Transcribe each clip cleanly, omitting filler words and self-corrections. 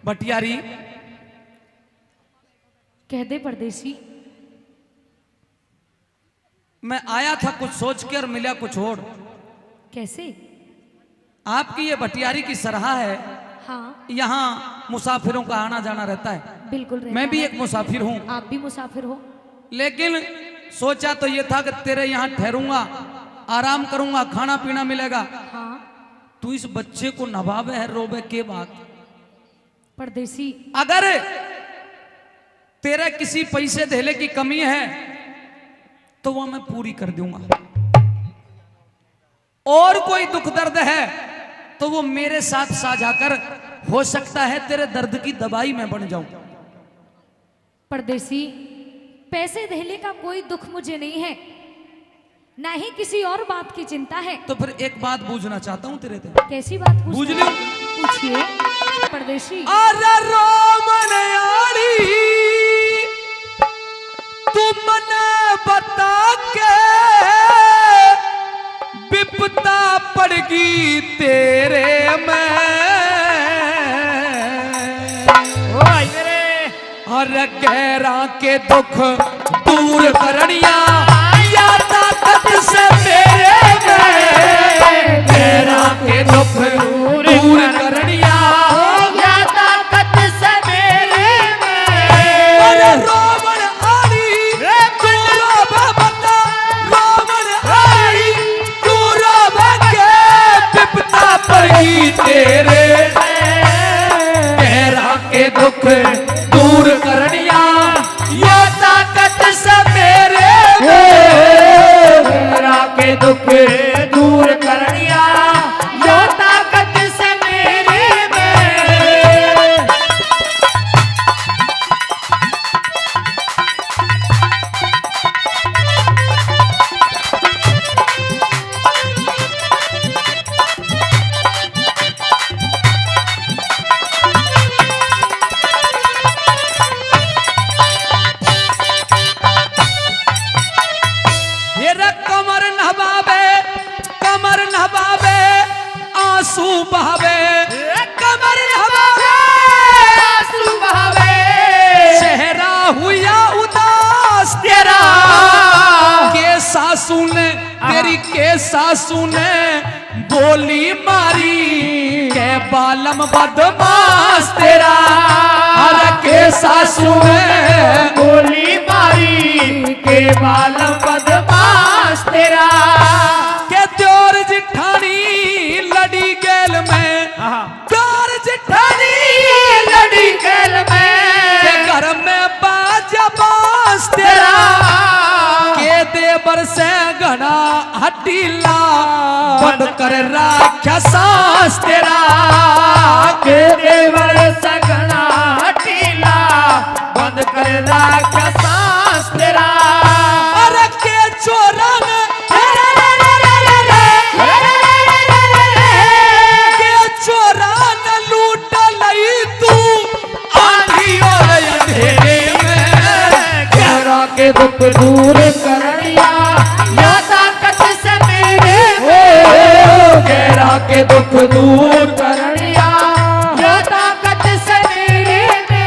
भटियारी कह दे परदेसी। मैं आया था कुछ सोच के और मिला कुछ और। कैसे? आपकी ये भटियारी की सराहा है। हाँ यहाँ मुसाफिरों का आना जाना रहता है। बिल्कुल रहता मैं भी है। एक मुसाफिर हूँ। आप भी मुसाफिर हो। लेकिन सोचा तो ये था कि तेरे यहाँ ठहरूंगा, आराम करूंगा, खाना पीना मिलेगा। हाँ तू इस बच्चे को नवाबे है, रोबे के बात। परदेसी अगर तेरे किसी पैसे धेले की कमी है तो वह मैं पूरी कर दूंगा, और कोई दुख दर्द है तो वो मेरे साथ साझा कर, हो सकता है तेरे दर्द की दवाई मैं बन जाऊं। परदेसी पैसे धेले का कोई दुख मुझे नहीं है, ना ही किसी और बात की चिंता है। तो फिर एक बात पूछना चाहता हूं तेरे से। कैसी बात पूछ पूछना? ली। पूछिए परदेसी। अरे रोमनयाड़ी तुमने बता के विपता पड़गी तेरे में। अरे गहरा के दुख दूर करनिया या ताकत से मेरे में। गहरा के दुख दूर करनिया या ताकत से मेरे में। अरे रोमन आड़ी तू रोबे बता, रोमन आड़ी तू रोबे के विपता पड़गी तेरे में। गहरा के दुख दूर करनिया या ताकत से मेरे में। गहरा के दुख दूर करनिया या ताकत से मेरे में। कमर नहबावे आंसू बहावे, कमर नहबावे आंसू बहावे। चेहरा हुआ उदास तेरा, के सासू ने तेरी के सासू ने बोली मारी के बालम बदमाश तेरा। अरे के सासू ने गोली मारी के बालम बदमाश तेरा। के द्योर जिठानी लड़ी गेल में, द्योर जिठानी लड़ी खेल में। के घर में बाजा बांस तेरा। के देवर से घना हटीला बंद कर राख्या सांस तेरा। के देवर सगना हटीला बंद कर राख्या सांस तेरा। अरे के चोरा ने के चोरा ने लूट लई तू आंधी और अंधेरे में। गहरा के दुख दूर करनिया या ताकत से मेरे में। गहरा के दुख दूर करनिया या ताकत से मेरे में।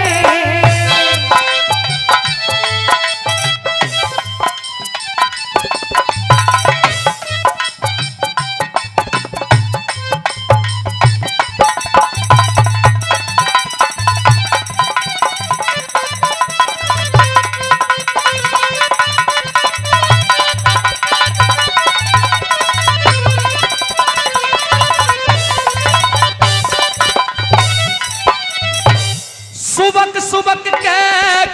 सुबक सुबक के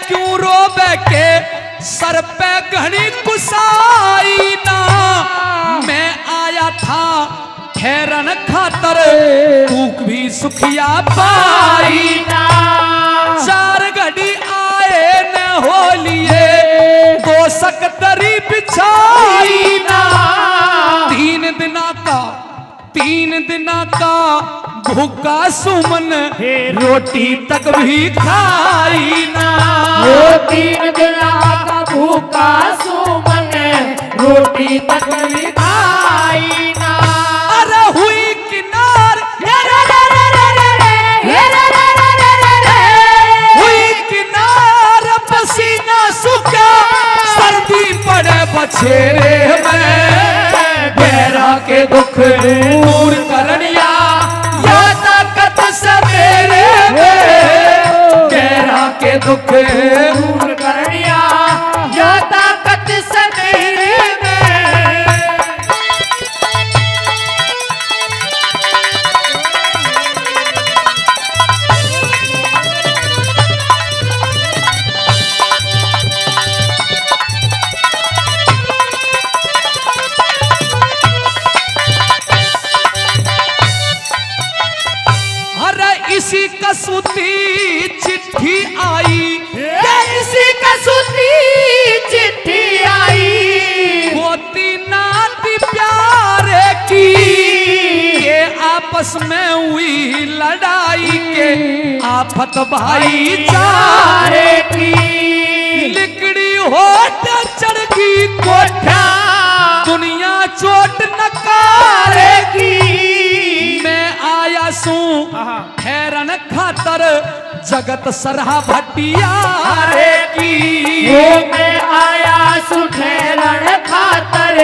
क्यों रोबे के सर पे घनी कुसाई ना। मैं आया था ठहरन खातर भूख भी सुखिया पाई ना। चार घड़ी आए न हो लिए दो सकतरी बिछाई ना। तीन दिना का भूखा सुमन रोटी तक भी खाई ना। वो 3 दिन का भूखा सुमन रोटी तक भी खाई ना। अरे हुई किनार के दुख दूर करनिया या ताकत से मेरे में। इसी कसूती चिट्ठी आई, इसी कसूती चिट्ठी आई, होती नाती प्यारे की, ये आपस में हुई लड़ाई के आफत भाईचारे की। लिकड़ी होठ चढ़ गई कोठा, दुनिया चोट नकारे की। मैं आया सू हैरन खातर जगत सरहा भटियारे की। मैं आया सू ठहरण खातर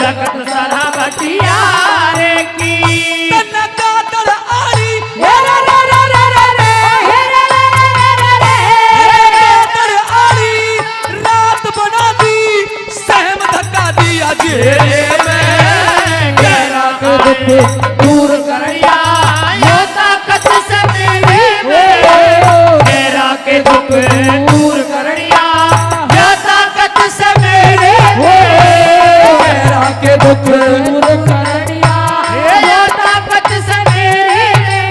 जगत सरहा भटियारे की। गादड़ आड़ी गादड़ आड़ी रात बना दी, सहम धक्का दिया जेरे में। गहरा के दुख दूर करनिया या ताकत से मेरे में। गहरा के दुख दूर करनिया या ताकत से मेरे में। गहरा के दुख दूर करनिया या ताकत से मेरे में।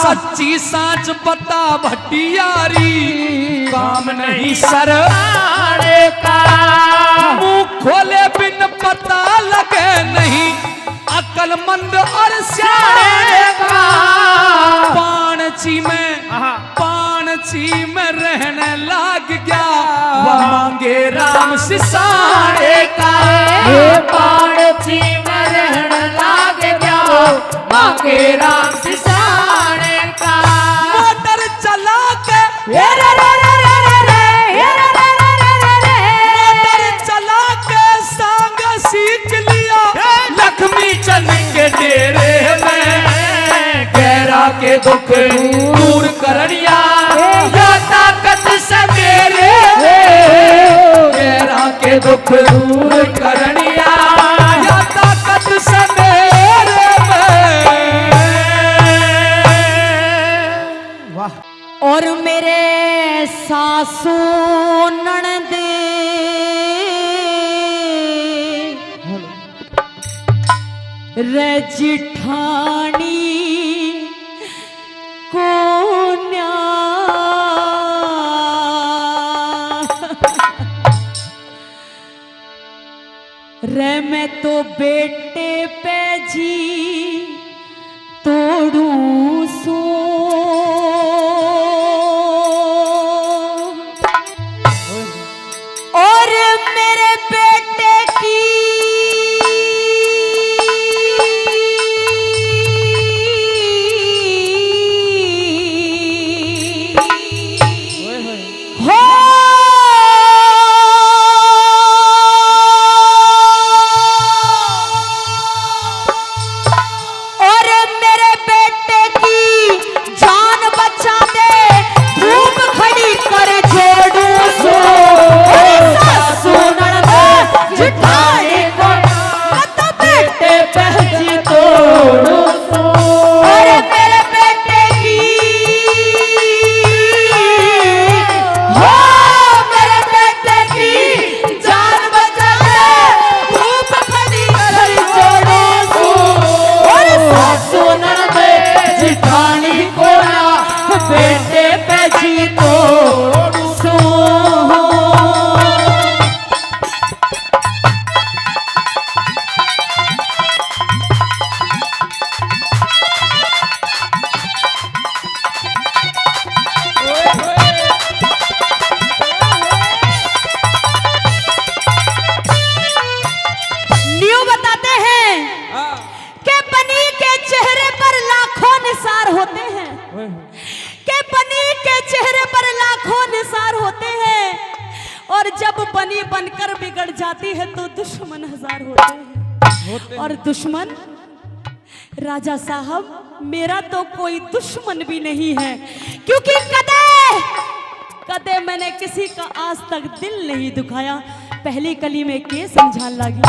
सच्ची साँच बता भटियारी, काम नहीं सरआड़े का। मुंह खोले बिन पता लगे नहीं, अक्लमंद और स्याणे का। पाणची में रहने लाग गया, वह मांगे राम सिसाड़े का। पाणची में रहने लाग गया, मांगे राम सिसाड़े का। मोटर चला के चला के सांग सीख लिया, लक्ष्मी चंद के डेरे में। गहरा के दुख दूर करनिया या ताकत से मेरे। गहरा के दुख दूर करनिया या ताकत से मेरे में। वाह। और मेरे सासू ननद रे जिठानी को रे मैं तो बेटे पे जी तोड़ू सो। और मेरे बेटे की हो और मेरे बेटे की जब बनी बनकर बिगड़ जाती है तो दुश्मन हजार होते हैं। और दुश्मन राजा साहब मेरा तो कोई दुश्मन भी नहीं है, क्योंकि कदे मैंने किसी का आज तक दिल नहीं दुखाया। पहली कली में के समझान लगी।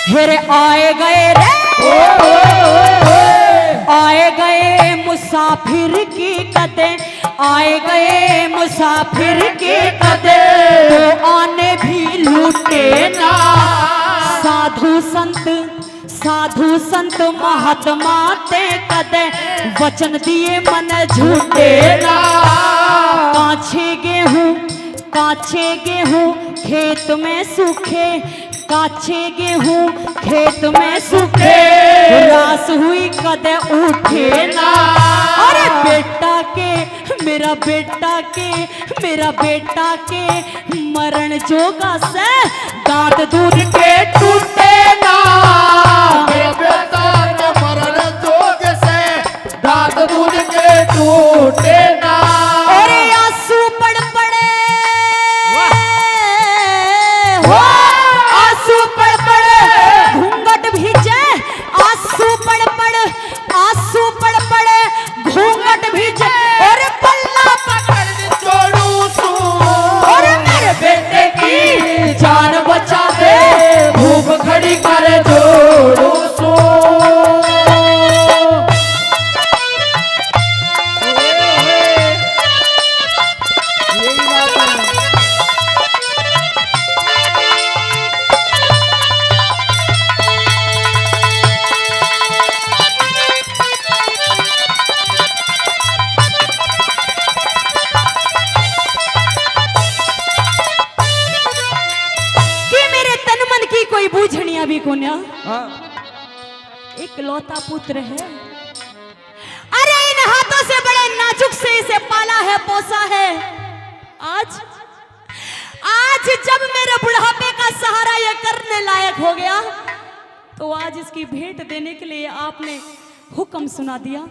फिर आए गए रे आए गए मुसाफिर की कदे, आए गए मुसाफिर की कदे, तो आने भी लूटे ना। साधु संत महात्मा ते कदे, वचन दिए मन झूठे ना। काछे गेहूं खेत में सूखे, काछे गेहूं खेत में सूखे, रास हुई कदे उठे ना। अरे मेरा बेटा के मरण जोगा से दांत दूध के टूटे ना। मेरा बेटा के मरण जोग से दांत दूध के टूटे ना। अरे आंसू पड़ पड़े आंसू पड़ पड़े घूंघट भीजे, आंसू पड़ पड़े घूंघट भीजे। और पल्ला पकड़ छोड़ू सू, और मेरे बेटे की जान बचा दे, भूख खड़ी कर जोड़ू सू। भी कोन्या एक लौता पुत्र है। अरे इन हाथों से बड़े नाजुक से इसे पाला है पोसा है। आज जब मेरे बुढ़ापे का सहारा ये करने लायक हो गया तो आज इसकी भेंट देने के लिए आपने हुक्म सुना दिया।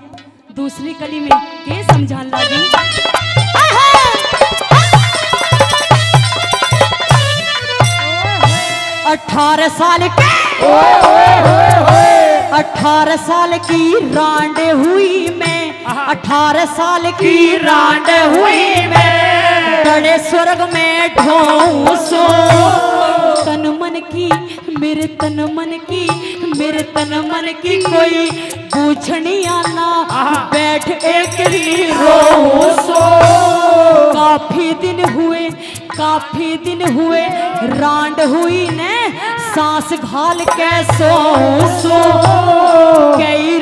दूसरी कली में के समझान लगी। 18 साल के 18 साल की रांड हुई मैं, 18 साल की रांड हुई मैं, बड़े स्वर्ग में ढोंसो तन मन की मेरे तन मन की कोई पूछनिया ना बैठ एक ही रोसो। काफी दिन हुए रांड हुई ने सांस घाल के सो कई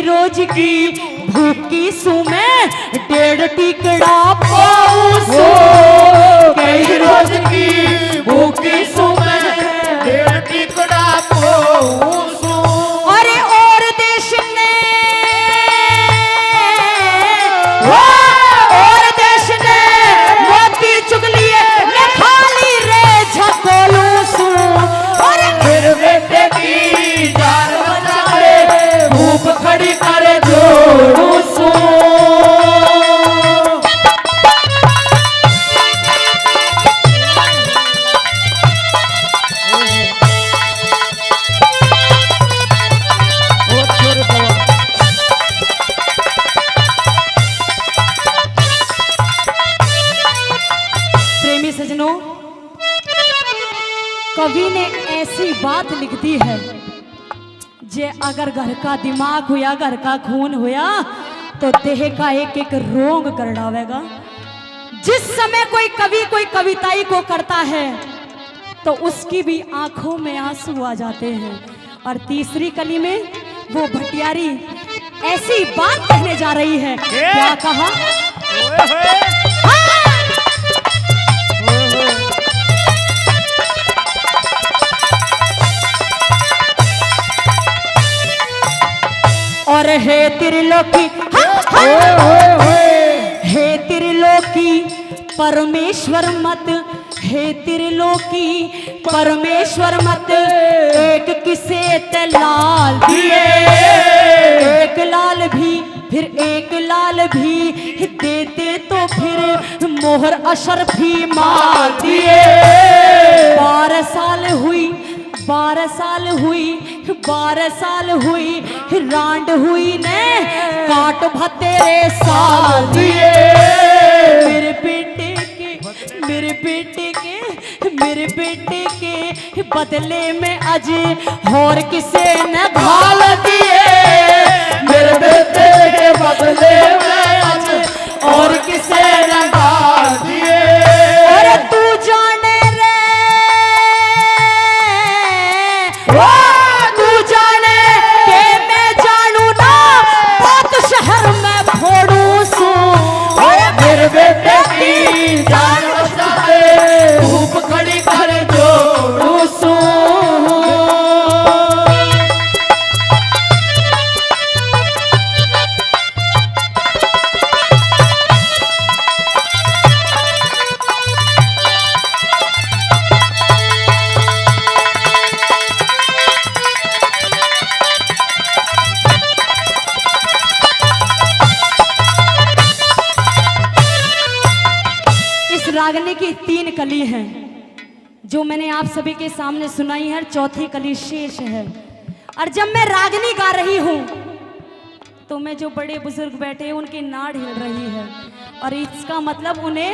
रोज की भूखी सू में 1.5 टिकड़ा पाऊसो। कई रोज की भूखी सू में 1.5 टिकड़ा पाऊसो। अरे और देश ने मोती चुगलिए मैं खाली रे झकोलू सू। अरे फिर बेटे की जान बचा ले भूख खड़ी कर जोड़ू सू। प्रेमी सजनों, कवि ने ऐसी बात लिख दी है जे अगर घर का दिमाग हुआ घर का खून हुआ तो देह का एक एक रोंग कर डालेगा। जिस समय कोई कवि कोई कविताई को करता है तो उसकी भी आंखों में आंसू आ जाते हैं। और तीसरी कली में वो भटियारी ऐसी बात कहने जा रही है। क्या कहा? और हे त्रिलोकी हे त्रिलोकी परमेश्वर मत हे त्रिलोकी परमेश्वर मत एक किसे ते लाल दिए, एक लाल भी फिर एक लाल भी देते तो फिर मोहर अशरफी मार दिए। 12 साल हुई 12 साल हुई 12 साल हुई रांड हुई ने काट भतेरे साल दिए। मेरे बेटे के मेरे बेटे के मेरे बेटे के बदले में आज और किसे न घाल दिए। मेरे बेटे के बदले में आज और किसे न घाल दिए। अरे तू जाने रे तू जाने के मैं जानू ना बात शहर में फोड़ू सू। मेरे बेटे की जान बचा दे धूप खड़ी कर जोड़ू सू। रागनी की 3 कली हैं जो मैंने आप सभी के सामने सुनाई है, 4थी कली शेष है। और जब मैं रागनी गा रही हूँ तो मैं जो बड़े बुजुर्ग बैठे हैं उनकी नाड़ हिल रही है और इसका मतलब उन्हें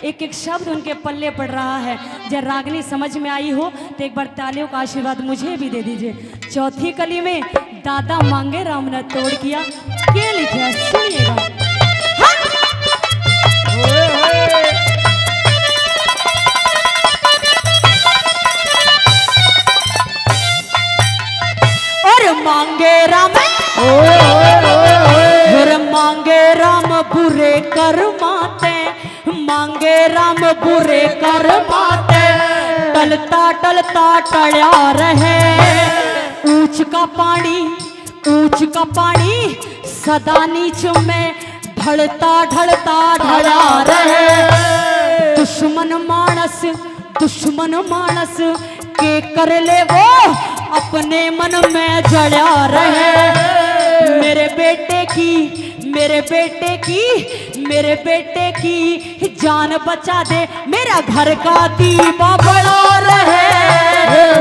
एक एक शब्द उनके पल्ले पड़ रहा है। जब रागनी समझ में आई हो तो एक बार तालियों का आशीर्वाद मुझे भी दे दीजिए। 4थी कली में दादा मांगे राम ने तोड़ किया, क्या लिखा सुनिएगा। मांगे राम मांगे राम बुरे कर माते, मांगे राम बुरे कर माते। टलता टलता टल्या रहे ऊंच का पानी सदा नीच में ढलता ढलता ढला रहे। दुश्मन मानस के कर ले वो अपने मन में जड़ा रहे। मेरे बेटे की जान बचा दे, मेरा घर का दीवा बड़ा रहे।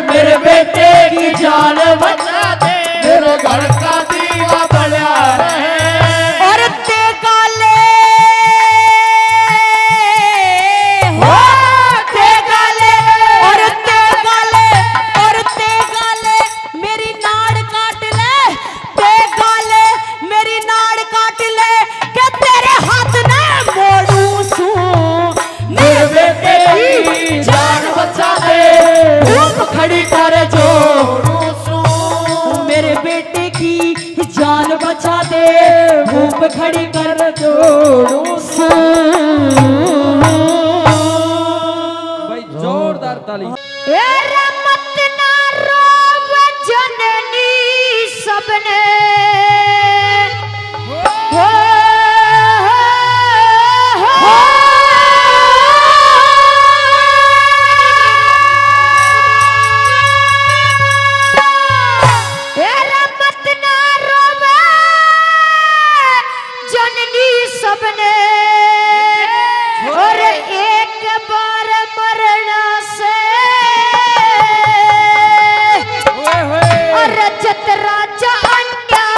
मेरे बेटे की जान बचा दे, मेरे घर का दीवा बड़ा रहे। और तेगा ले मेरी नाड़ काट ले के तेरे हाथ में मोड़ू सू। मेरे बेटे की जान बचा दे धूप खड़ी कर जोड़ू सू। मेरे बेटे की जान बचा दे धूप खड़ी कर जोड़ू सू। भाई जोरदार ताली। मत ना रोव जननी सबने मत ना रोव जननी सबने और एक बार मरना से जतरा अन्याय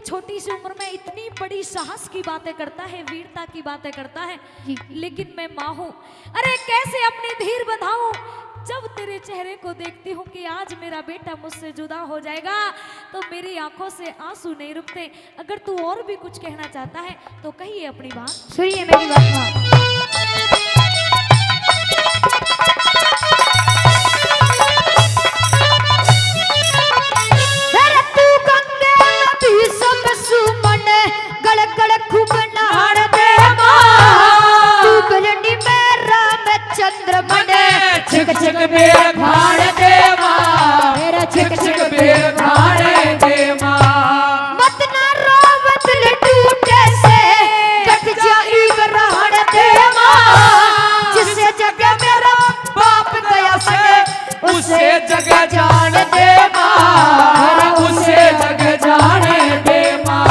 छोटी सी उम्र में इतनी बड़ी साहस की बातें करता है, वीरता की बातें करता है, लेकिन मैं माँ हूँ। अरे कैसे अपनी धीर बंधाऊं जब तेरे चेहरे को देखती हूँ कि आज मेरा बेटा मुझसे जुदा हो जाएगा तो मेरी आंखों से आंसू नहीं रुकते। अगर तू और भी कुछ कहना चाहता है तो कहिए अपनी बात। सुनिए मेरी बात माँ। छिक बेर भाड़ दे माँ, मेरा छिक बेर भाड़ दे माँ। मत ना रोवत टूटे से कट जाई ग्रहण दे माँ। जिसे जगह मेरा बाप गया सके उसे जगह जान दे माँ, उसे जगह जाने दे माँ।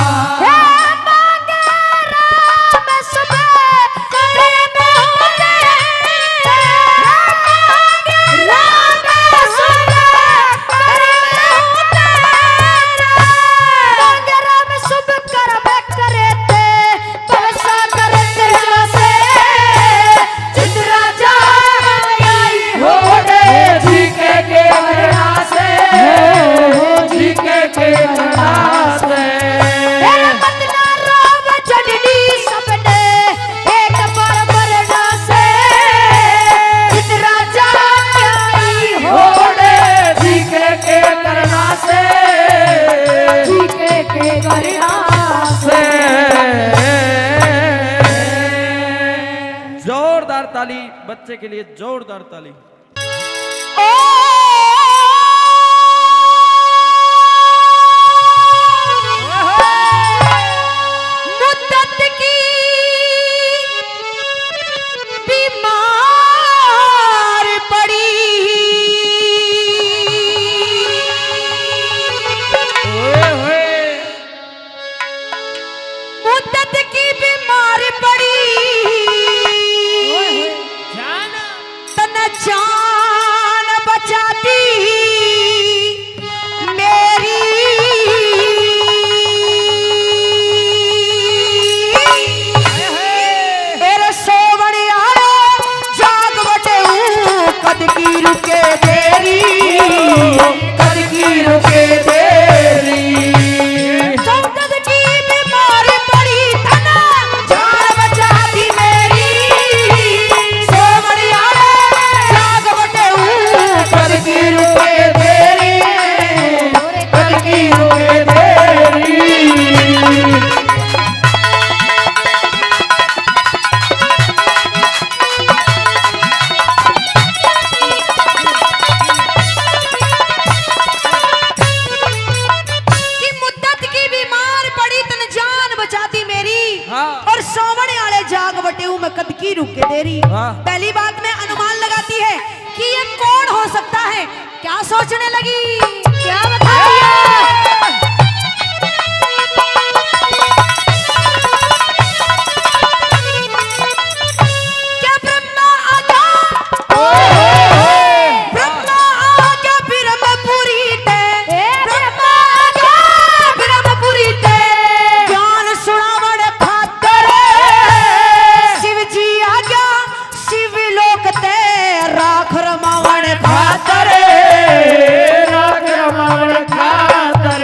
जोरदार ताली बच्चे के लिए, जोरदार ताली। मुद्दत की बीमार पड़ी मुद्दत की बीमार पड़ी तन जान बचाती मेरी मेरे सोवण आए जाग बटे कद की रुके देरी, कद की रुके देरी। संकट की बीमारी पड़ी तना जान बचाती मेरी, सोवण आए जाग बटे कद की रुके देरी, कद की रुके देरी। कि मुद्दत की बीमार पड़ी तन जान बचाती मेरी, हाँ। और सोवण आले जाग बटे मैं कद की रुक के देरी। हाँ। पहली बात में अनुमान लगाती है कि ये कौन हो सकता है। क्या सोचने लगी, क्या बताइए। क्या ब्रह्मा आजा, ब्रह्मा आजा ब्रह्मपुरी ते, ब्रह्मा आजा ब्रह्मपुरी ते, ज्ञान सुनावण खातर शिव जी आजा शिवलोक ते, राख रमावण खातर, राख रमावण खातर।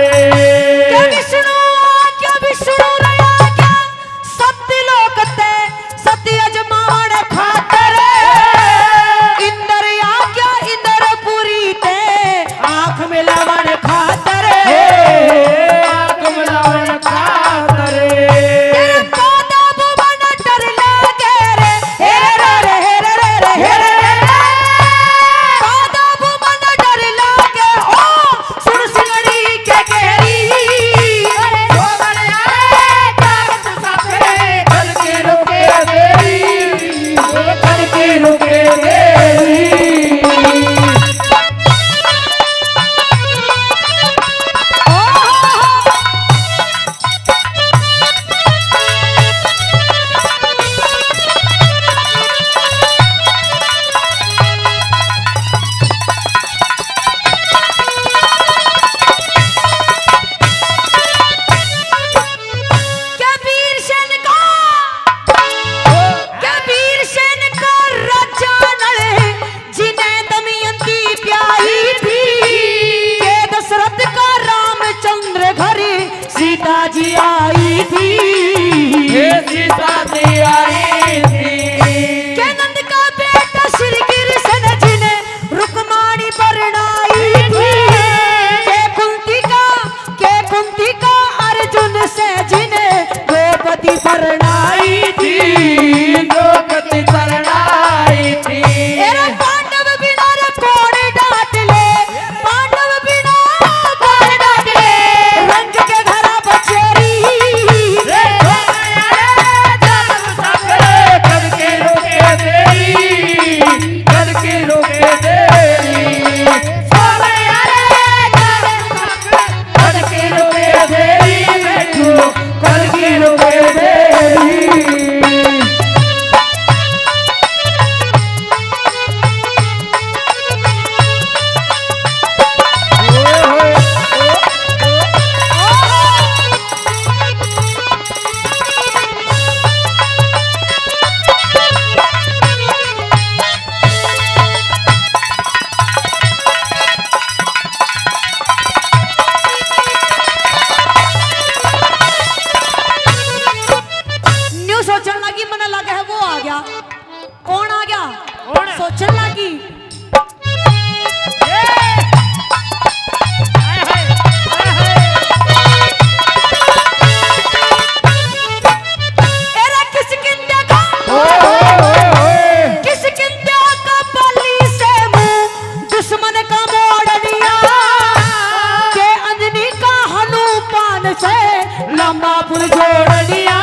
लंबा पुल जोड़निया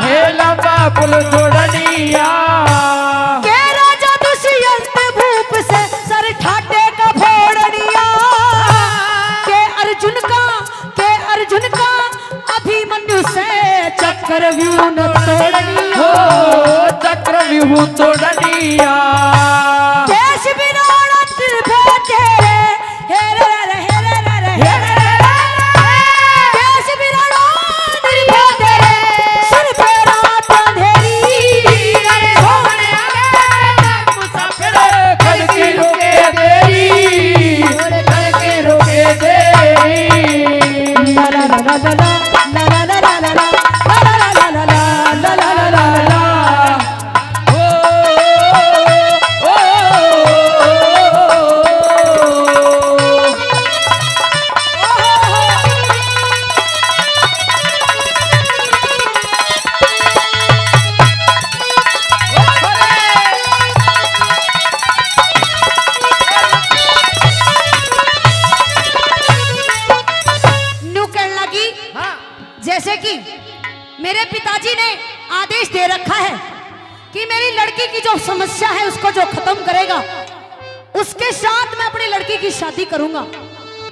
हे लंबा पुल जोड़निया के राजा दुष्यंत भूप से सर ठाटे का फोड़निया के अर्जुन का अभिमन्यु से चक्रव्यूह न तोड़निया हो चक्रव्यूह तोड़निया देश विराट तेरे हेरे रे हेरे रे हेरे रे देश विराट तेरे सिर पे रात अंधेरी सोने आगे मुसाफिर खड़की रुके देरी खड़की रुके देरी ला ला ला ला ला ला ला ला ला ला ला ला ला ला ला जैसे कि मेरे पिताजी ने आदेश दे रखा है कि मेरी लड़की की जो समस्या है उसको जो खत्म करेगा उसके साथ मैं अपनी लड़की की शादी करूंगा।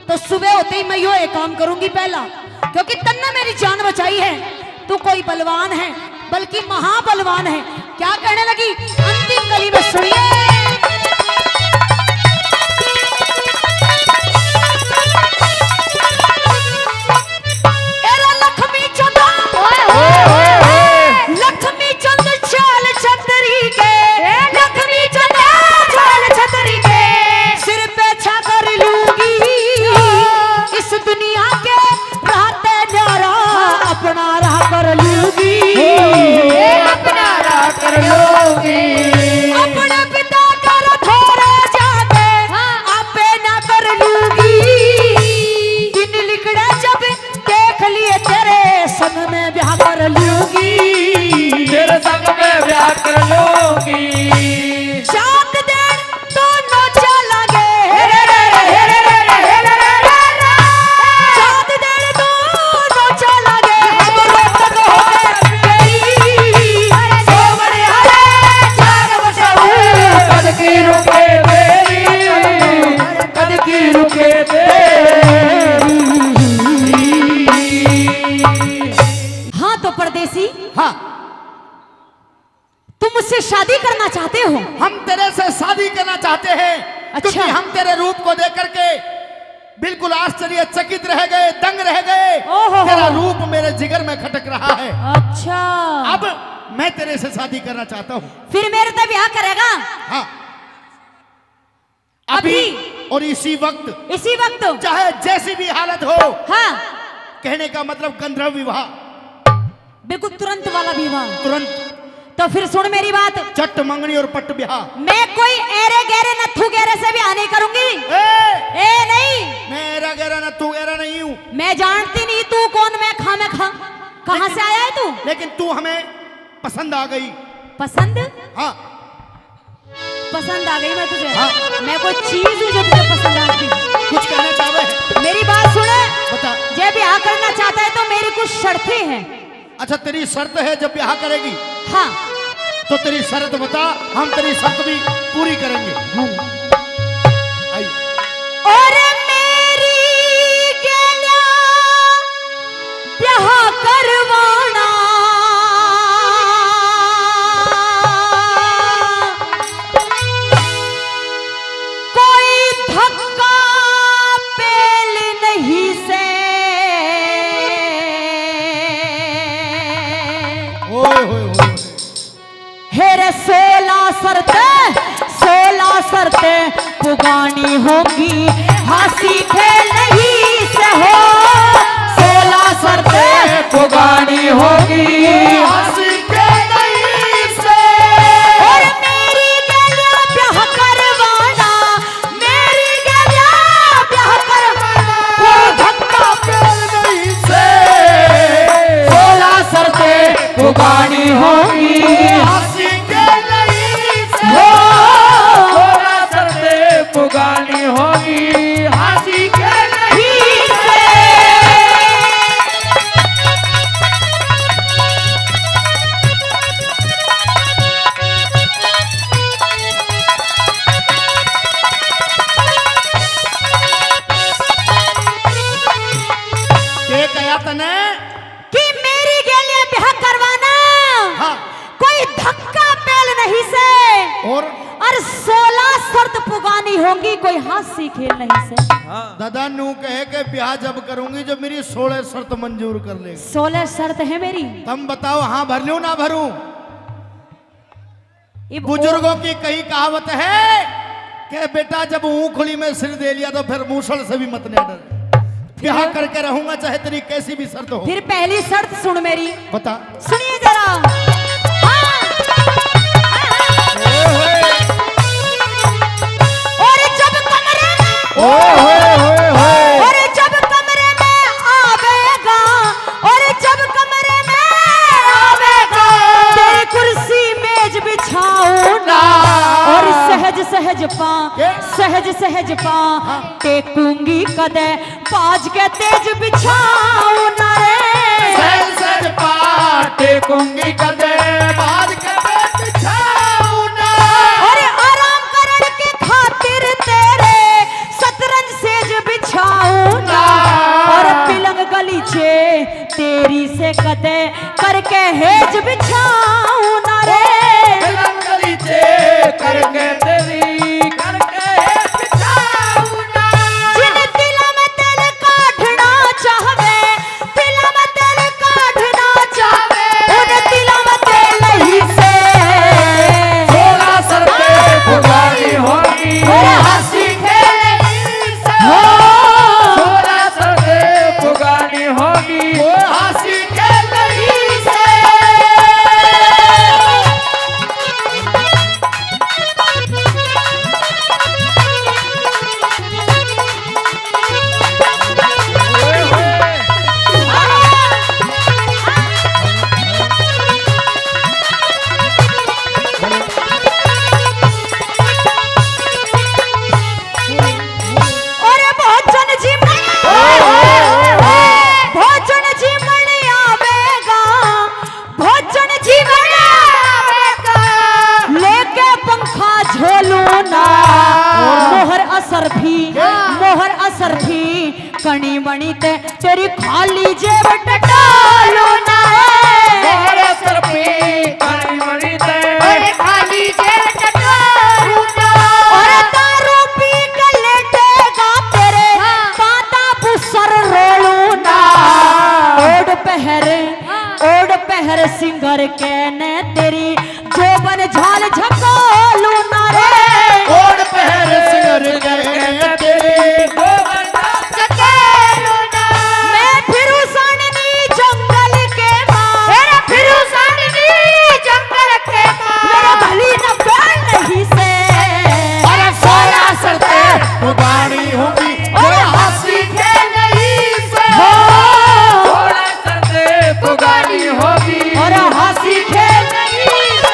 तो सुबह होते ही मैं यो एक काम करूंगी पहला, क्योंकि तन्ने मेरी जान बचाई है। तू कोई बलवान है बल्कि महाबलवान है। क्या कहने लगी अंतिम कली में सुनिए। हाँ तुम मुझसे शादी करना चाहते हो? हम तेरे से शादी करना चाहते हैं। अच्छा। क्योंकि हम तेरे रूप को देख करके बिल्कुल आश्चर्यचकित रह गए, दंग रह गए। ओहो। तेरा रूप मेरे जिगर में खटक रहा है। अच्छा अब मैं तेरे से शादी करना चाहता हूँ। फिर मेरे से ब्याह करेगा? हाँ अभी और इसी वक्त चाहे जैसी भी हालत हो। हाँ कहने का मतलब गंधर्व विवाह, बिल्कुल तुरंत वाला विवाह। तुरंत। तो फिर सुन मेरी बात, चट मंगनी और पट्ट ब्याह। मैं कोई एरे गहरे नथु गहरे से ब्याह नहीं करूंगी। ए नहीं, मैं एरा गहरा नथु गहरा नहीं हूँ। मैं जानती नहीं तू कौन, मैं खा कहाँ से आया है तू? लेकिन तू हमें पसंद आ गई। पसंद? हाँ पसंद आ गई मैं तुझे। हाँ। मैं कोई चीज हूँ जो तुझे पसंद आती? कुछ कहना चाहे? मेरी बात सुने। बता। जब ब्याह करना चाहता है तो मेरी कुछ शर्तें हैं। अच्छा तेरी शर्त है जब ब्याह करेगी? हाँ तो तेरी शर्त बता, हम तेरी शर्त भी पूरी करेंगे। आई। और मेरी गैया ब्याह करवाना, कोई धक्का पेल नहीं से। ओए होए होए। हेरे 16 शर्तें पुगानी होगी, हंसी खेल नहीं से हो। 16 शर्तें पुगानी होगी, हंसी खेल नहीं से। और मेरी गैया ब्याह करवाना, मेरी गैया ब्याह करवाना, कोई धक्का पेल नहीं से। 16 शर्तें पुगानी होगी, हंसी खेल नहीं से। हो शर्तें पुगानी होगी, हंसी खेल नहीं से। अरे 16 शर्त पुगानी होंगी, कोई हाथ खेल नहीं से। दादा नू कहे कि ब्याह जब करूंगी जब मेरी 16 शर्त मंजूर कर ले। 16 शर्त है मेरी। तुम बताओ हाँ भर लूं ना भरूं? ये बुजुर्गों की कई कहावत है कि बेटा जब ऊखली में सिर दे लिया तो फिर मूसल से भी मत ने डर। ब्याह करके रहूंगा चाहे तेरी कैसी भी शर्त हो। फिर पहली शर्त सुन मेरी, बता। सुनिए जरा। और जब कमरे में और जब कमरे में आवेगा, और जब कमरे में आवेगा, तेरी कुर्सी मेज बिछाऊं ना, और सहज सहज पा टेकूंगी कदे, बाज के तेज बिछाऊं ना रे। सहज पा टेकूंगी कदे, बाज के तेज बिछाऊं ना। और आराम करने के खातिर तेरे शतरंज सेज बिछाऊं ना, और पिलंग गलीचे तेरी से कदे करके हेज बिछाऊं ना रे। पिलंग गलीचे करके तेरी करके हेज बिछाऊं ना। जिन दिलों में दिल काढ़ना चाहवे, दिलों में दिल काढ़ना चाहवे, उन दिलों में दिल ही से 16 शर्तें पुगानी होगी, हंसी खेलने से। 16 शर्तें पुगानी होगी, हंसी खेलने से। और भोजन जी भोजन जी मन आवेगा, भोजन जी मन आवेगा, लेके पंखा झोलू ना, मोहर असर भी कणी बणी ते तेरी खाली जेब टटालू ना। मोहर असर भी कणी बणी ते अरे खाली जेब टटोलू ना। और दारू पी के लेटेगा तेरे पाता बुसर रोलू ना। ओढ़ पहर सिंगर के ने तेरी जोबन झाल झकोलू ना रे। ओढ़ पहर सिंगर के तेरी गोबर टटोलू ना। मैं फिरू सननी जंगल के माँ, मेरा फिरू सननी जंगल के माँ। मेरा भली न बैल नहीं से। अरे 16 शर्तें पुगानी होगी, हंसी खेलने से। 16 शर्तें पुगानी होगी, और हंसी खेलने से।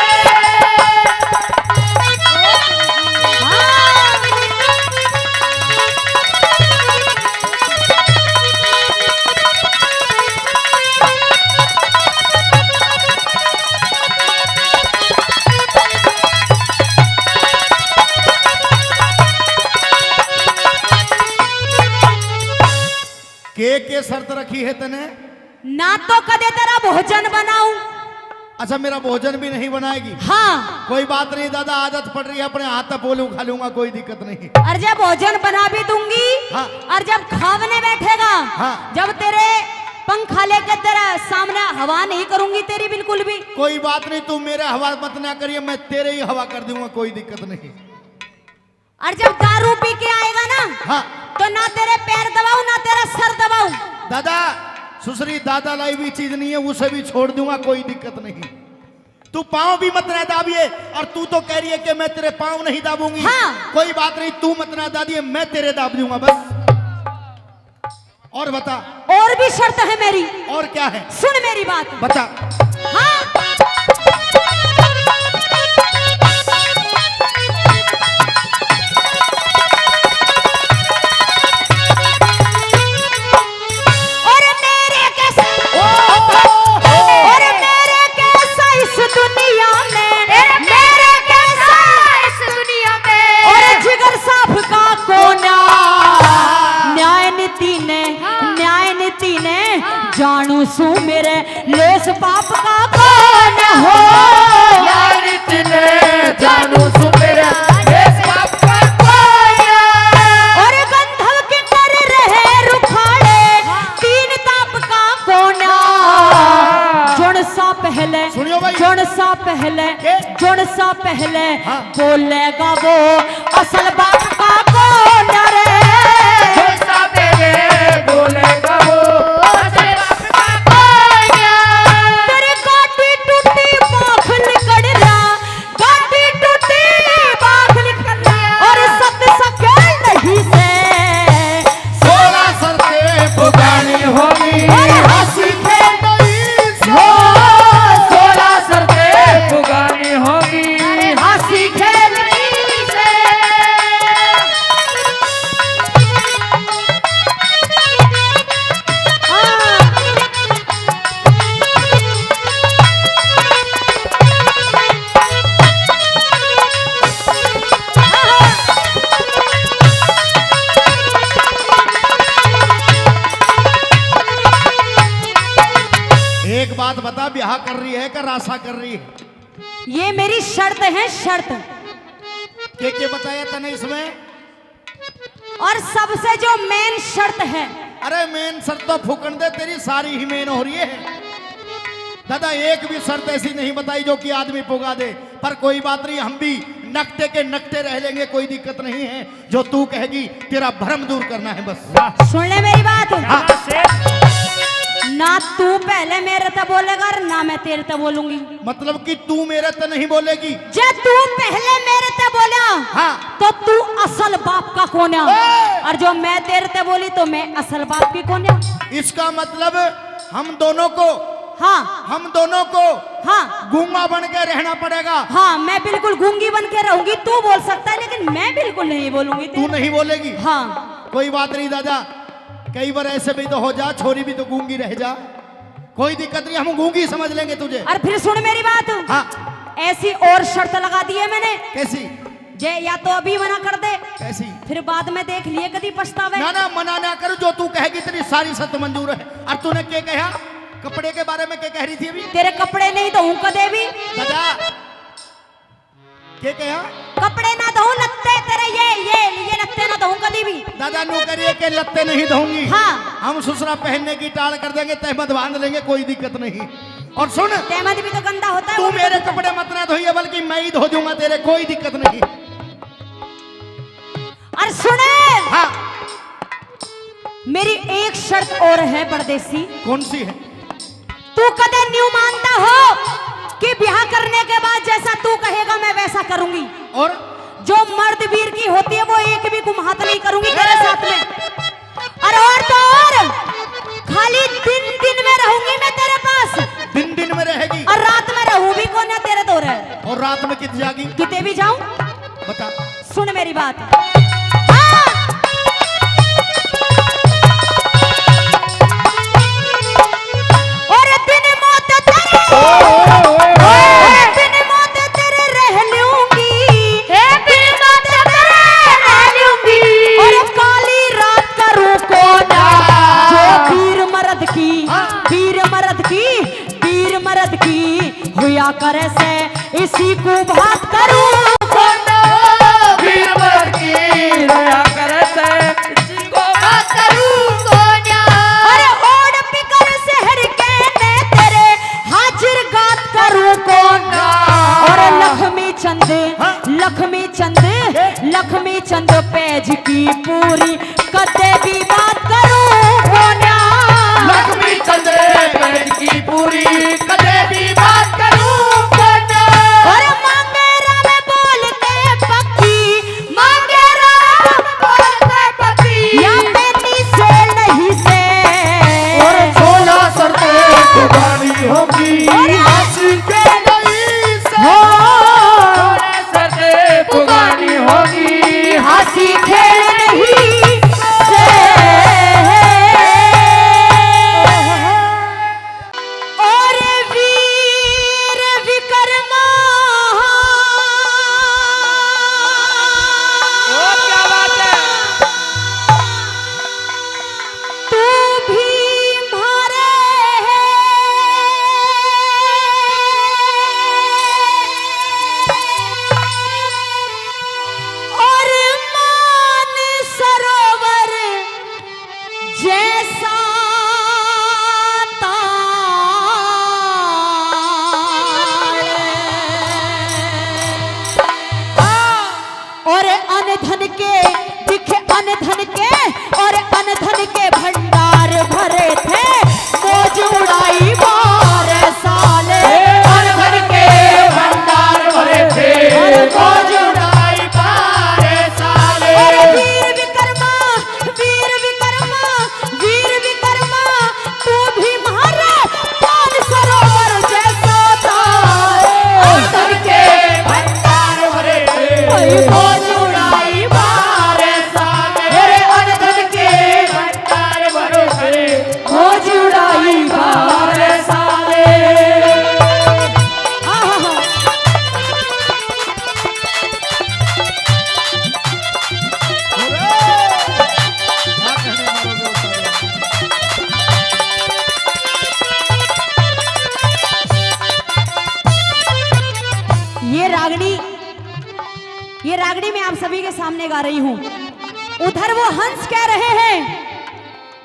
के शर्त रखी है तने? ना तो कदे तेरा भोजन बनाऊं। अच्छा मेरा भोजन भी नहीं बनाएगी? हाँ, कोई बात नहीं दादा, आदत पड़ रही है, अपने हाथ बोलू खा लूंगा, कोई दिक्कत नहीं। और जब भोजन बना भी दूंगी, हाँ। और जब खावने बैठेगा, हाँ। जब तेरे पंखा लेकर तेरा सामने हवा नहीं करूंगी तेरी बिल्कुल भी। कोई बात नहीं, तू मेरे हवा मत ना करिए, मैं तेरे ही हवा कर दूंगा, कोई दिक्कत नहीं। और जब दारू पी के आएगा ना, हाँ तो ना तेरे पैर दबाऊं ना तेरा सर दबाऊं। दादा, सुसरी दादा लाई भी चीज नहीं है, उसे भी छोड़ दूंगा, कोई दिक्कत नहीं। तू पाँव भी मत ना दाबिए, और तू तो कह रही है कि मैं तेरे पाँव नहीं दाबूंगी। हाँ। कोई बात नहीं, तू मत ना दाबिए, मैं तेरे दाब दूंगा बस। और बता, और भी शर्त है मेरी। और क्या है? सुन मेरी बात। बता। हाँ, दुनिया में मेरे कैसा इस दुनिया में, और जिगर साफ का कोना, न्याय नीति ने जानू सू मेरे लेस पाप का कौन हो। न्याय नीति ने जानू सू मेरे सा पहले सुनियो भाई। जोड़ सा पहले के? जोड़ सा पहले हाँ। बोलेगा वो असल बाप का कौन रे जोसा तेरे बोलेगा वो असल बाप का कौन। तेरी गाड़ी टूटी बाख निकल रहा गाड़ी टूटी बाख निकल रहा और सत सके नहीं से 16 शर्तें पुगानी होगी हंसी खेल हो 16 शर्तें पुगानी होगी हंसी खेल से। एक बात बता, ब्याह कर रही है कि रासा कर रही है? ये मेरी शर्त है शर्त के बताया तने इसमें? और सबसे जो मेन शर्त है अरे मेन शर्त तो फूकन दे, तेरी सारी ही मेन हो रही है दादा। एक भी शर्त ऐसी नहीं बताई जो कि आदमी पुगा दे। पर कोई बात नहीं, हम भी नकटे के नकटे रह लेंगे, कोई दिक्कत नहीं है। जो तू कहेगी तेरा भ्रम दूर करना है बस। सुन ले मेरी बात हाँ। ना तू पहले मेरे से बोलेगा और ना मैं तेरे से बोलूंगी। मतलब कि तू मेरे तो नहीं बोलेगी? जब तू पहले मेरे से बोला हाँ। तो तू असल बाप का कौन है ए! और जो मैं तेरे से बोली तो मैं असल बाप की कौन है। इसका मतलब हम दोनों को हाँ गूंगा बन के रहना पड़ेगा। हाँ मैं बिल्कुल गूंगी बन के रहूंगी। तू बोल सकता है लेकिन मैं बिल्कुल नहीं बोलूंगी। तू नहीं बोलेगी? हाँ कोई बात नहीं दादा, कई बार ऐसे भी तो हो जा, छोरी भी तो गूंगी रह जा, कोई दिक्कत नहीं, हम गूंगी समझ लेंगे तुझे। और फिर सुन मेरी बात। हाँ। ऐसी और शर्त लगा दी है मैंने। कैसी? जे या तो अभी मना कर दे, कैसी? फिर बाद में देख लिए कभी पछतावे। ना ना मना ना करो, जो तू कहेगी तेरी सारी शर्त मंजूर है। और तूने क्या कहा कपड़े के बारे में? क्या कह रही थी अभी? तेरे कपड़े नहीं तो हूं कदे भी दादा क्या कहा? कपड़े ना धो लत्ते तेरे ये लत्ते ना धो कभी भी। दादा नू करिए के लत्ते नहीं धोंगी। हाँ। हम ससुरा पहनने की टाल कर देंगे, तहमत बांध लेंगे, कोई दिक्कत नहीं। और सुन, तहमत भी तो गंदा होता है। तू वो भी मेरे तो कपड़े मत ना धोइए, बल्कि मैं ही धो दूंगा तेरे, कोई दिक्कत नहीं। और सुने, हाँ। मेरी एक शर्त और है परदेसी। कौन सी है? तू कदे न्यू मानता हो कि ब्याह करने के बाद जैसा तू कहेगा मैं वैसा करूंगी। और जो मर्द वीर की होती है वो एक भी कुम्हात नहीं करूंगी तेरे साथ में। और तो और खाली दिन दिन में रहूंगी मैं तेरे पास। दिन दिन में रहेगी? और रात में रहूं भी कौन है तेरे तो रहे। और रात में कित जागी? किते भी जाऊं। बता। सुन मेरी बात। हाँ। और दिन मौत तेरे रह लूंगी। और काली रात करूं कौन जो वीर मर्द की हुआ करे से इसी को बात करूं। वीर मर्द की रोया करे से इसी को बात करूं। अरे ओढ़ पिकर शहर के ने तेरे हाजिर गात करूं कौन। और लक्ष्मी चंद पेज की पूरी कदे भी बात करूं कौन। लक्ष्मी चंद्र पेज की पूरी कदे भी बात करूं कौन। और मांगे राम बोलते पक्की या बेटी से नहीं से। और 16 शर्तें पुगानी होगी हंसी के नहीं से। 16 शर्तें पुगानी होगी हंसी खेल नहीं से। और वीर विक्रमा क्या बात है? तू भी मारे ये रागड़ी मैं आप सभी के सामने गा रही हूँ। उधर वो हंस कह रहे हैं,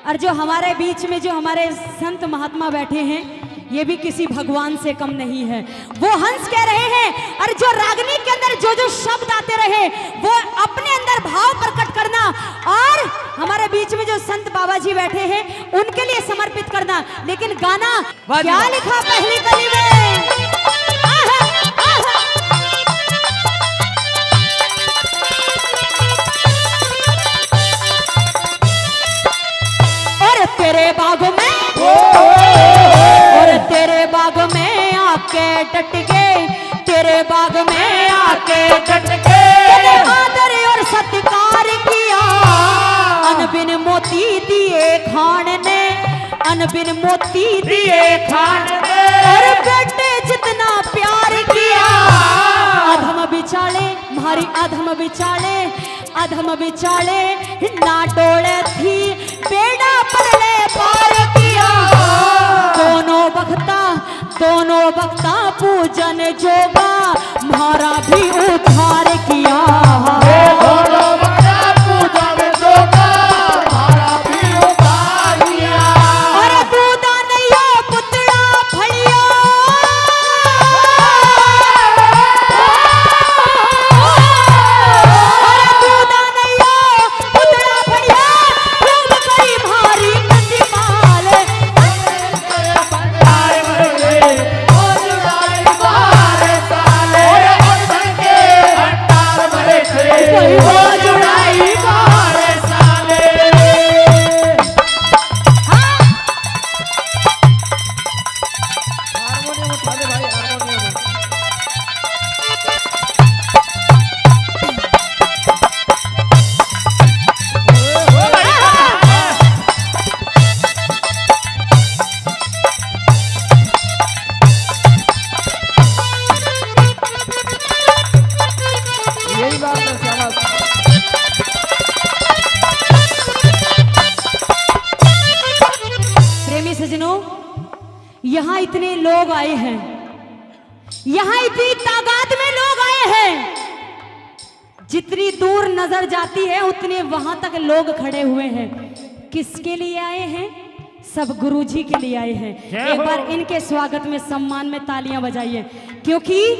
और जो हमारे बीच में जो हमारे संत महात्मा बैठे हैं, ये भी किसी भगवान से कम नहीं है। वो हंस कह रहे हैं, और जो रागनी के अंदर जो जो शब्द आते रहे वो अपने अंदर भाव प्रकट करना, और हमारे बीच में जो संत बाबा जी बैठे हैं उनके लिए समर्पित करना। लेकिन गाना क्या लिखा पहली कली में, और तेरे बाग में, और तेरे बाग में आके डट गए, तेरे बाग में आके डट गए, आदर और सत्कार किया, अनबिन मोती दिए खान ने, अनबिन मोती दिए खान ने, और बेटे जितना प्यार किया, अधम बिचाले भारी अधम बिचाले, अधम बिचाले ना डोले थी, बेड़ा पड़ले पार किया, दोनों बख्ता पूजन जोगा, म्हारा भी उद्धार किया, दोनों बख्ता पूजन जोगा, म्हारा भी उद्धार किया, और दूधा नैया पुतला फड़िया, और दूधा नैया पुतला फड़िया, डूब गई भारी नदी माल, यही बात है श्यामा। प्रेमी सजनों, यहाँ इतने लोग आए हैं, यहाँ इतनी तादाद में लोग आए हैं, जितनी दूर नजर जाती है उतने वहां तक लोग खड़े हुए हैं। किसके लिए आए हैं? सब गुरुजी के लिए आए हैं। एक बार इनके स्वागत में सम्मान में तालियां बजाइए, क्योंकि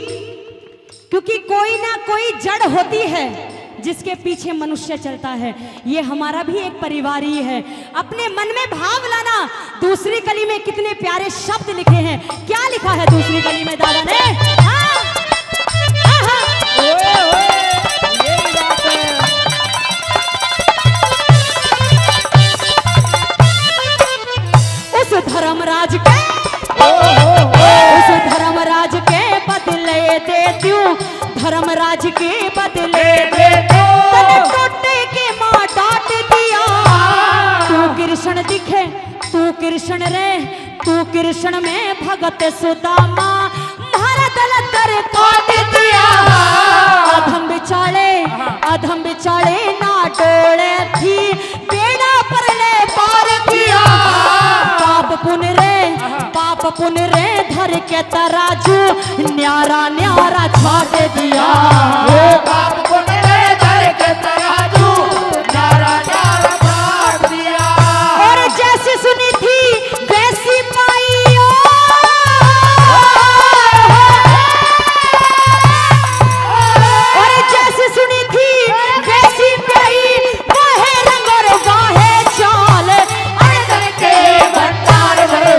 कोई ना कोई जड़ होती है जिसके पीछे मनुष्य चलता है। ये हमारा भी एक परिवार ही है। अपने मन में भाव लाना। दूसरी कली में कितने प्यारे शब्द लिखे हैं। क्या लिखा है दूसरी कली में दादा ने? उस धर्मराज के बदले दे दूं, धर्मराज के बदले दे दूं, टोटे के मां डांट दिया। तू कृष्ण दिखे, तू कृष्ण रे, तू कृष्ण में भगत सुदामा, भारत लतर काट दिया। अधम बिचाले ना डोले थी, बेड़ा पर ले पार किया। पाप पुन रे धर के तराजू, न्यारा न्यारा छाट दिया। पाप पुन रे धर के तराजू, न्यारा न्यारा छाट दिया। और जैसी सुनी थी वैसी पाई, और जैसी सुनी थी वैसी पाई, वाहे रंग और वाहे चाल, अड़कर के भंडार भरे,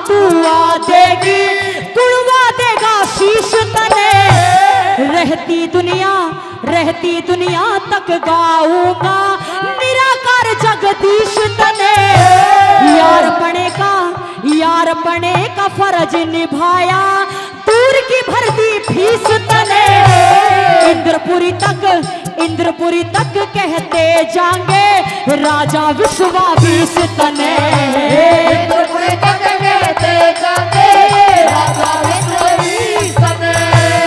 दुआ देगी, तुड़वा देगा शीश तने। रहती रहती दुनिया तक गाऊंगा निराकार जगदीश तने। यार पने का फर्ज निभाया, दूर की भरती फीस तने। इंद्रपुरी तक कहते जाएंगे राजा विश्वाधीश तने। इंद्रपुरी तक कहते जाएंगे राजा विश्वाधीश तने।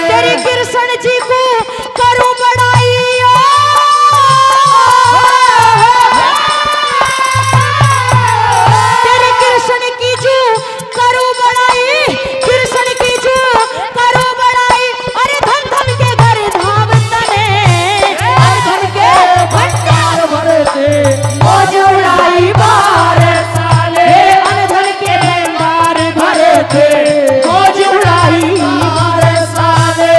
तेरी कृष्ण जी को करूं बड़ाई, तेरे कृष्ण की जो करूं बड़ाई, कृष्ण की जो करूं बड़ाई। अरे धन धन के घर धाम तने, धन के भंडार भरे थे मौज उड़ाई बार साले। धन के भंडार भरे थे मौज उड़ाई बार साले।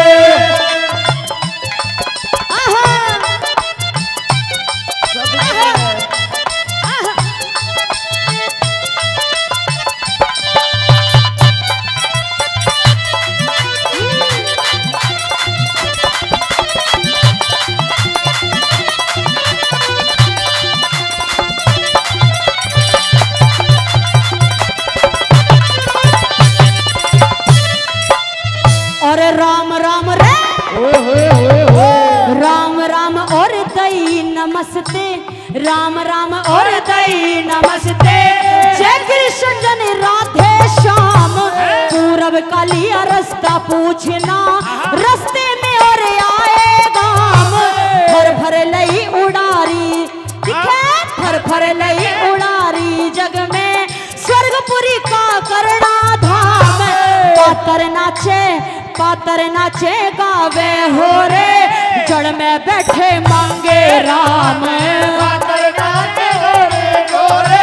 और राम राम रे राम राम और दई नमस्ते, राम राम और दई नमस्ते। जय कृष्ण जन राधे श्याम, पूरब का लिया रास्ता पूछना, रास्ते में और आए गाम। भर भर लई उड़ारी भर भर लई उड़ारी, जग में स्वर्गपुरी का करना धाम। पातर नाचे गावे हो रे, जड़ में बैठे मांगे राम। पातर नाचे गोरे गोरे